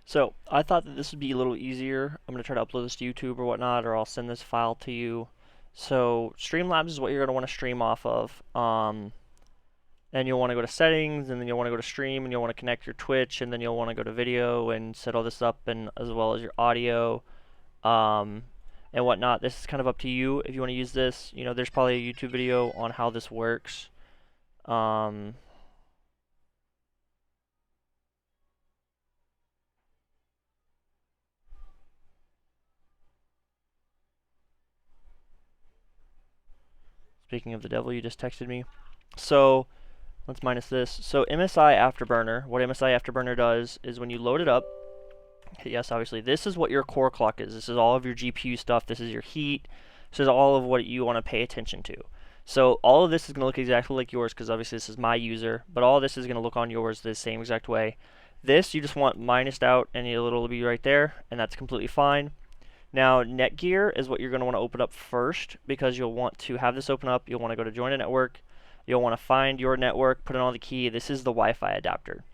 So I thought that this would be a little easier. I'm going to try to upload this to YouTube or whatnot, or I'll send this file to you. So Streamlabs is what you're going to want to stream off of. And you'll want to go to settings, and then you'll want to go to stream, and you'll want to connect your Twitch, and then you'll want to go to video and set all this up, and as well as your audio, um, and whatnot. This is kind of up to you if you want to use this. You know, there's probably a YouTube video on how this works. Um, Speaking of the devil, you just texted me. So let's minus this. So MSI Afterburner, what MSI Afterburner does is when you load it up, yes, obviously, this is what your core clock is. This is all of your GPU stuff. This is your heat. This is all of what you want to pay attention to. So all of this is going to look exactly like yours because obviously this is my user, but all this is going to look on yours the same exact way. This you just want minused out and it'll be right there, and that's completely fine. Now, Netgear is what you're going to want to open up first because you'll want to have this open up. You'll want to go to join a network. You'll want to find your network, put in all the key. This is the Wi-Fi adapter.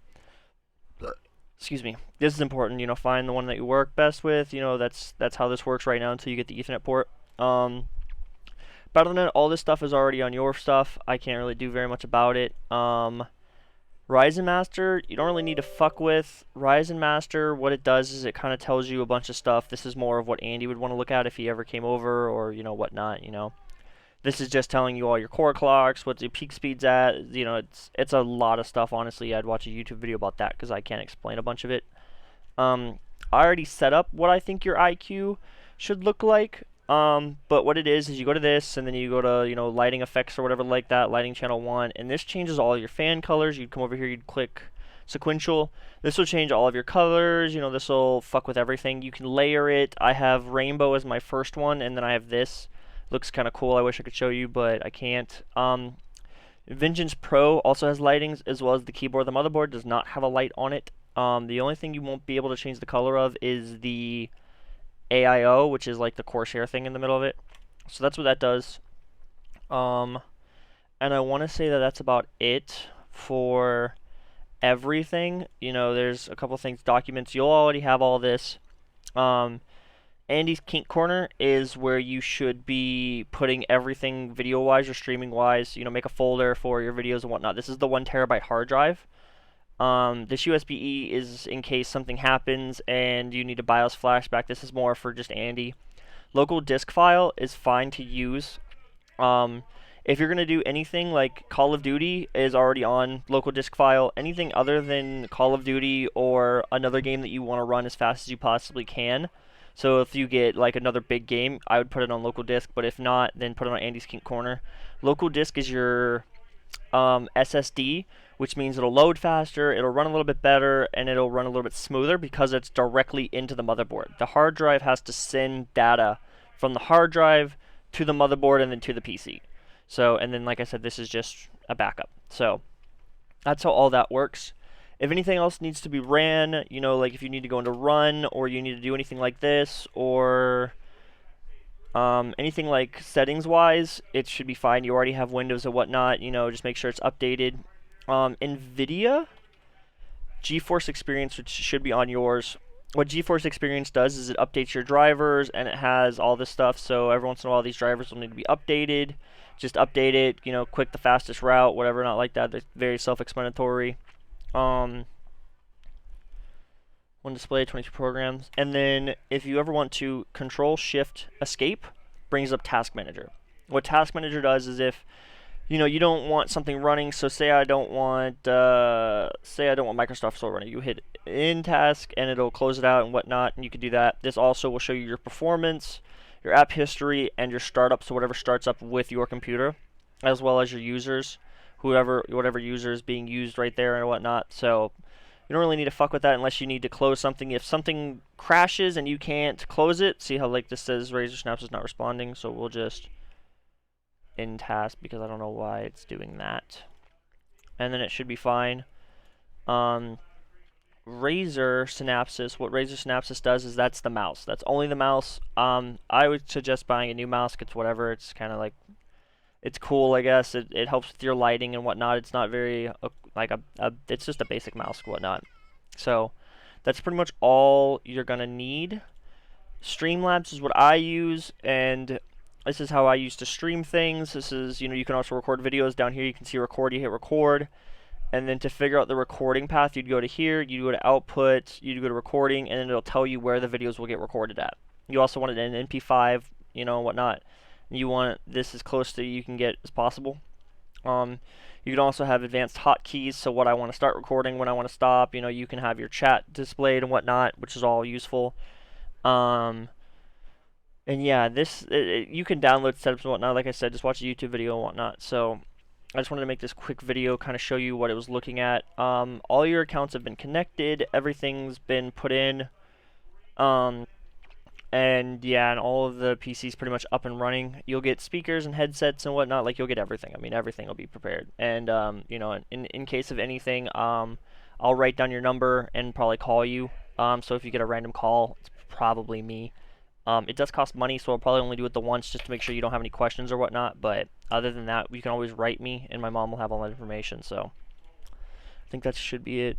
Excuse me. This is important. You know, find the one that you work best with. You know, that's how this works right now until you get the Ethernet port. But other than that, all this stuff is already on your stuff. I can't really do very much about it. Ryzen Master, you don't really need to fuck with. Ryzen Master, what it does is it kind of tells you a bunch of stuff. This is more of what Andy would want to look at if he ever came over or, you know, whatnot, you know. This is just telling you all your core clocks, what the peak speed's at. You know, it's a lot of stuff, honestly. I'd watch a YouTube video about that because I can't explain a bunch of it. I already set up what I think your IQ should look like. But what it is you go to this, and then you go to, you know, lighting effects or whatever like that, lighting channel 1, and this changes all your fan colors. You'd come over here, you'd click sequential. This will change all of your colors. You know, this will fuck with everything. You can layer it. I have rainbow as my first one, and then I have this. Looks kind of cool. I wish I could show you, but I can't. Vengeance Pro also has lightings, as well as the keyboard. The motherboard does not have a light on it. The only thing you won't be able to change the color of is the AIO, which is like the Corsair thing in the middle of it. So that's what that does. And I want to say that that's about it for everything. You know, there's a couple things, documents. You'll already have all this. Andy's Kink Corner is where you should be putting everything video-wise or streaming-wise. You know, make a folder for your videos and whatnot. This is the 1 terabyte hard drive. This USB-E is in case something happens and you need a BIOS flashback. This is more for just Andy. Local disk file is fine to use. If you're going to do anything like Call of Duty is already on local disk file. Anything other than Call of Duty or another game that you want to run as fast as you possibly can. So if you get like another big game, I would put it on local disk. But if not, then put it on Andy's Kink Corner. Local disk is your SSD, which means it'll load faster, it'll run a little bit better, and it'll run a little bit smoother because it's directly into the motherboard. The hard drive has to send data from the hard drive to the motherboard and then to the PC. So, and then like I said, this is just a backup. So that's how all that works. If anything else needs to be ran, you know, like if you need to go into run or you need to do anything like this or anything like settings wise, it should be fine. You already have Windows and whatnot, you know, just make sure it's updated. NVIDIA GeForce Experience, which should be on yours. What GeForce Experience does is it updates your drivers and it has all this stuff. So every once in a while, these drivers will need to be updated. Just update it, you know, quick the fastest route, whatever, not like that. They're very self-explanatory. One display, 22 programs. And then if you ever want to Control-Shift-Escape, brings up Task Manager. What Task Manager does is if you know you don't want something running, so say I don't want Microsoft Store running, you hit in task and it'll close it out and whatnot, and you can do that. This also will show you your performance, your app history, and your startup, so whatever starts up with your computer, as well as your users, whatever user is being used right there and whatnot. So you don't really need to fuck with that unless you need to close something. If something crashes and you can't close it, see how like this says Razor Snaps is not responding, so we'll just in task because I don't know why it's doing that. And then it should be fine. Razor Synapses, what Razor Synapses does is that's the mouse. That's only the mouse. I would suggest buying a new mouse. It's whatever. It's kind of like, it's cool, I guess. It helps with your lighting and whatnot. It's not very, it's just a basic mouse and whatnot. So That's pretty much all you're gonna need. Streamlabs is what I use, and this is how I used to stream things. This is, you can also record videos. Down here you can see record, you hit record. And then to figure out the recording path, you'd go to here, you'd go to output, you'd go to recording, and then it'll tell you where the videos will get recorded at. You also want it in MP5, whatnot. You want this as close to you can get as possible. You can also have advanced hotkeys, so what I want to start recording, when I want to stop. You can have your chat displayed and whatnot, which is all useful. And yeah, you can download setups and whatnot. Like I said, just watch a YouTube video and whatnot. So I just wanted to make this quick video, kind of show you what it was looking at. All your accounts have been connected, everything's been put in, and yeah, and all of the PCs pretty much up and running. You'll get speakers and headsets and whatnot, like you'll get everything. I mean, everything will be prepared. And in case of anything, I'll write down your number and probably call you. So if you get a random call, it's probably me. It does cost money, so I'll probably only do it the once just to make sure you don't have any questions or whatnot. But other than that, you can always write me, and my mom will have all that information. So I think that should be it.